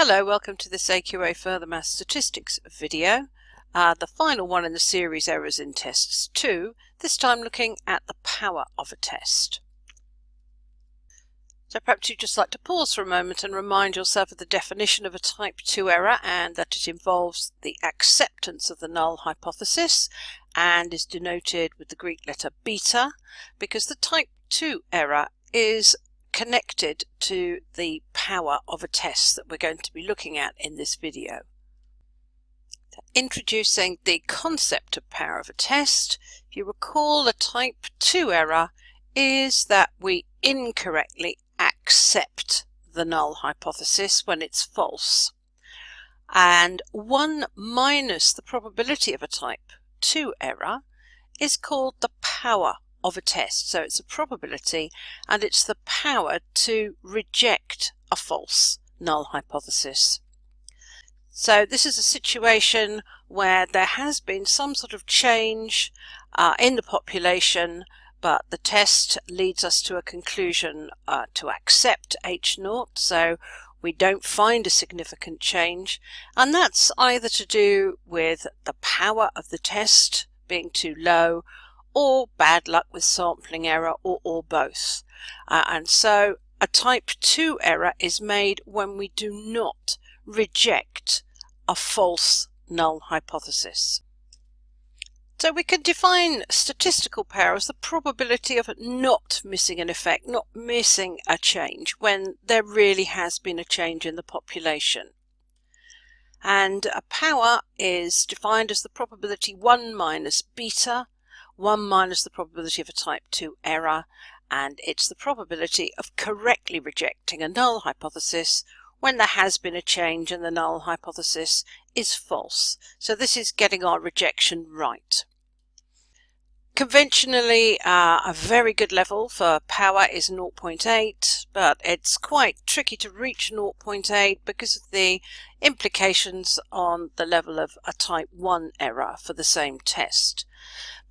Hello, welcome to this AQA Further Maths Statistics video, the final one in the series Errors in Tests 2, this time looking at the power of a test. So perhaps you'd just like to pause for a moment and remind yourself of the definition of a type 2 error, and that it involves the acceptance of the null hypothesis and is denoted with the Greek letter beta, because the type 2 error is connected to the power of a test that we're going to be looking at in this video. Introducing the concept of power of a test, if you recall, a type 2 error is that we incorrectly accept the null hypothesis when it's false. And 1 minus the probability of a type 2 error is called the power of a test. So it's a probability and it's the power to reject a false null hypothesis. So this is a situation where there has been some sort of change in the population, but the test leads us to a conclusion to accept H0, so we don't find a significant change, and that's either to do with the power of the test being too low, or bad luck with sampling error, or both. And so a type 2 error is made when we do not reject a false null hypothesis. So we can define statistical power as the probability of not missing an effect, not missing a change, when there really has been a change in the population. And a power is defined as the probability 1 minus beta, 1 minus the probability of a type 2 error, and it's the probability of correctly rejecting a null hypothesis when there has been a change and the null hypothesis is false. So this is getting our rejection right. Conventionally, a very good level for power is 0.8, but it's quite tricky to reach 0.8 because of the implications on the level of a type 1 error for the same test.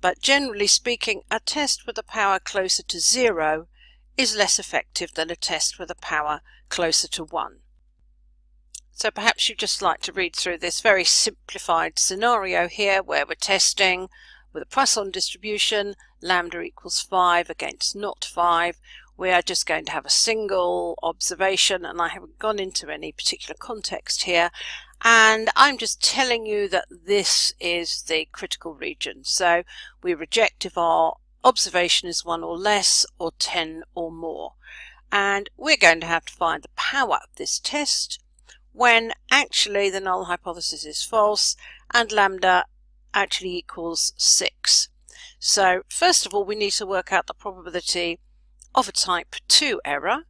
But generally speaking, a test with a power closer to 0 is less effective than a test with a power closer to 1. So perhaps you'd just like to read through this very simplified scenario here where we're testing with a Poisson distribution, lambda equals 5 against not 5. We are just going to have a single observation, and I haven't gone into any particular context here, and I'm just telling you that this is the critical region. So we reject if our observation is 1 or less, or 10 or more. And we're going to have to find the power of this test when actually the null hypothesis is false and lambda actually equals 6. So first of all, we need to work out the probability of a type 2 error.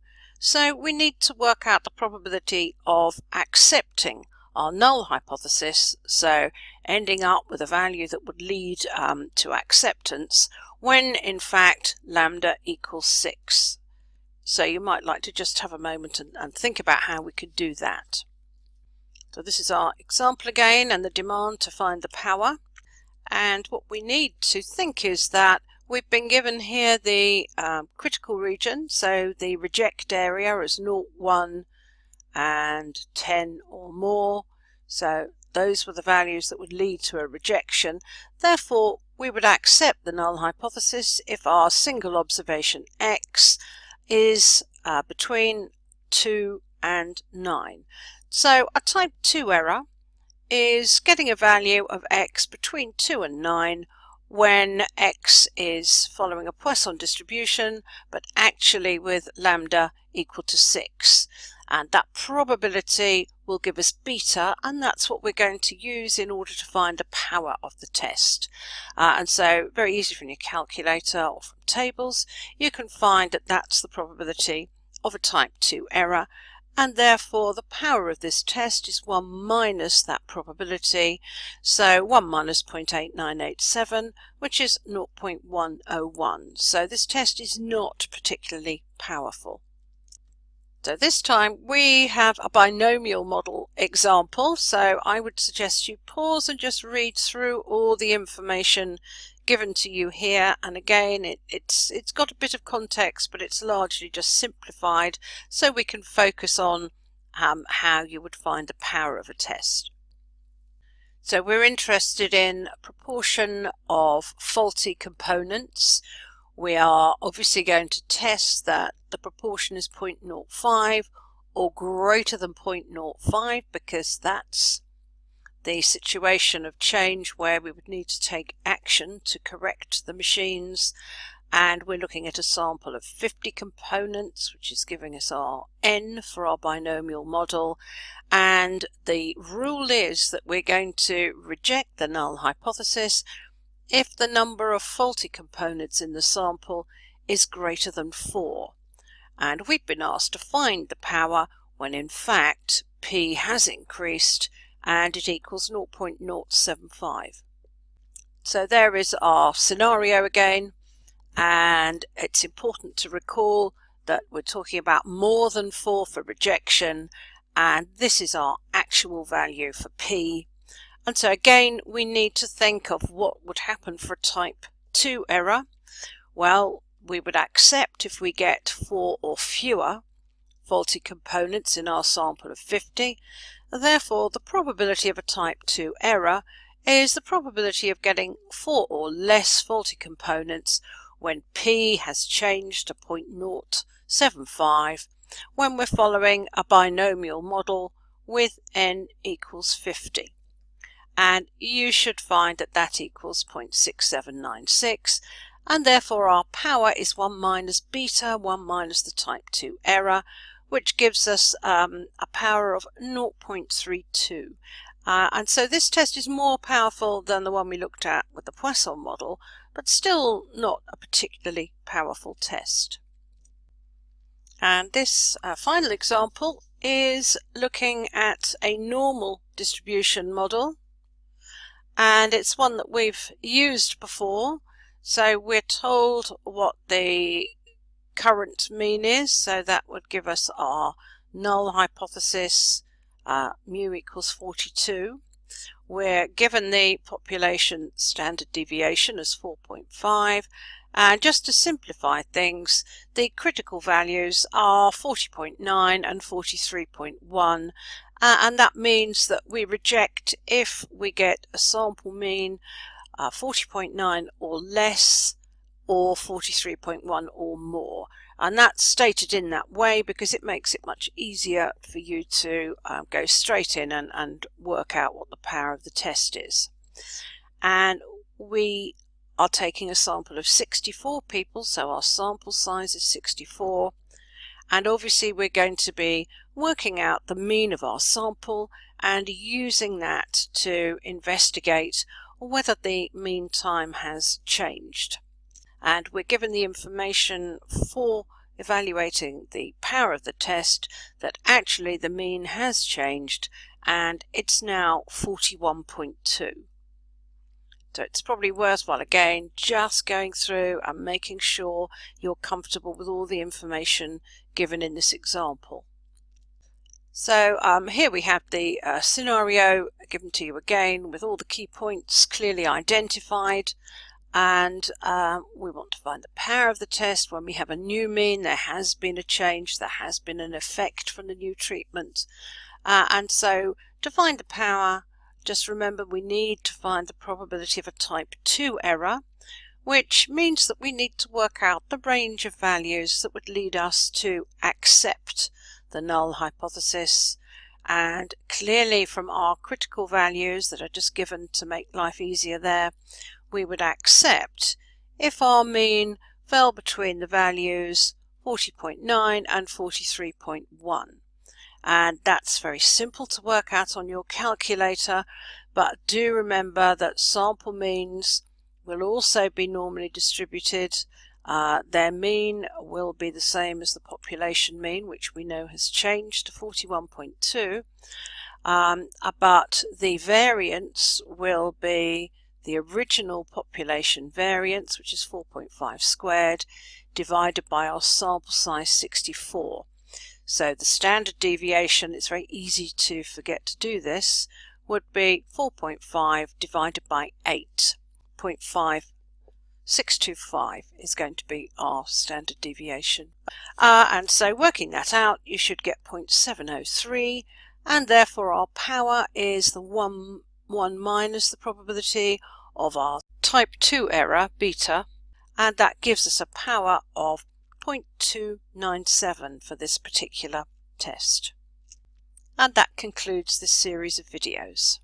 So we need to work out the probability of accepting our null hypothesis, so ending up with a value that would lead to acceptance when in fact lambda equals 6. So you might like to just have a moment and think about how we could do that. So this is our example again, and the demand to find the power. And what we need to think is that we've been given here the critical region, so the reject area is 0, 1 and 10 or more. So those were the values that would lead to a rejection. Therefore, we would accept the null hypothesis if our single observation x is between 2 and 9. So a type 2 error is getting a value of x between 2 and 9 when x is following a Poisson distribution, but actually with lambda equal to 6. And that probability will give us beta, and that's what we're going to use in order to find the power of the test. And so very easy from your calculator or from tables, you can find that that's the probability of a type 2 error. And therefore the power of this test is 1 minus that probability, so 1 minus 0.8987, which is 0.101. So this test is not particularly powerful. So this time we have a binomial model example, so I would suggest you pause and just read through all the information given to you here, and again it's got a bit of context, but it's largely just simplified so we can focus on how you would find the power of a test. So we're interested in a proportion of faulty components. We are obviously going to test that the proportion is 0.05 or greater than 0.05 because that's the situation of change where we would need to take action to correct the machines. And we're looking at a sample of 50 components, which is giving us our n for our binomial model. And the rule is that we're going to reject the null hypothesis if the number of faulty components in the sample is greater than 4. And we've been asked to find the power when in fact p has increased and it equals 0.075. So there is our scenario again. And it's important to recall that we're talking about more than 4 for rejection, and this is our actual value for p. And so again, we need to think of what would happen for a type 2 error. Well, we would accept if we get 4 or fewer faulty components in our sample of 50. Therefore, the probability of a type 2 error is the probability of getting 4 or less faulty components when p has changed to 0.075 when we're following a binomial model with n equals 50. And you should find that that equals 0.6796, and therefore our power is 1 minus beta, 1 minus the type 2 error, which gives us a power of 0.32. And so this test is more powerful than the one we looked at with the Poisson model, but still not a particularly powerful test. And this final example is looking at a normal distribution model, and it's one that we've used before. So we're told what the current mean is, so that would give us our null hypothesis, mu equals 42. We're given the population standard deviation as 4.5, and just to simplify things, the critical values are 40.9 and 43.1, and that means that we reject if we get a sample mean 40.9 or less, or 43.1 or more. And that's stated in that way because it makes it much easier for you to go straight in and work out what the power of the test is. And we are taking a sample of 64 people, so our sample size is 64. And obviously we're going to be working out the mean of our sample and using that to investigate whether the mean time has changed. And we're given the information for evaluating the power of the test that actually the mean has changed and it's now 41.2. So it's probably worthwhile again just going through and making sure you're comfortable with all the information given in this example. So here we have the scenario given to you again with all the key points clearly identified. And we want to find the power of the test when we have a new mean, there has been a change, there has been an effect from the new treatment. And so to find the power, just remember we need to find the probability of a type 2 error, which means that we need to work out the range of values that would lead us to accept the null hypothesis. And clearly from our critical values that are just given to make life easier there, we would accept if our mean fell between the values 40.9 and 43.1. And that's very simple to work out on your calculator, but do remember that sample means will also be normally distributed. Their mean will be the same as the population mean, which we know has changed to 41.2, but the variance will be the original population variance, which is 4.5 squared, divided by our sample size 64. So the standard deviation, it's very easy to forget to do this, would be 4.5 divided by 8. 0.5 625 is going to be our standard deviation. And so working that out, you should get 0.703, and therefore our power is the 1 minus the probability of our type 2 error, beta, and that gives us a power of 0.297 for this particular test. And that concludes this series of videos.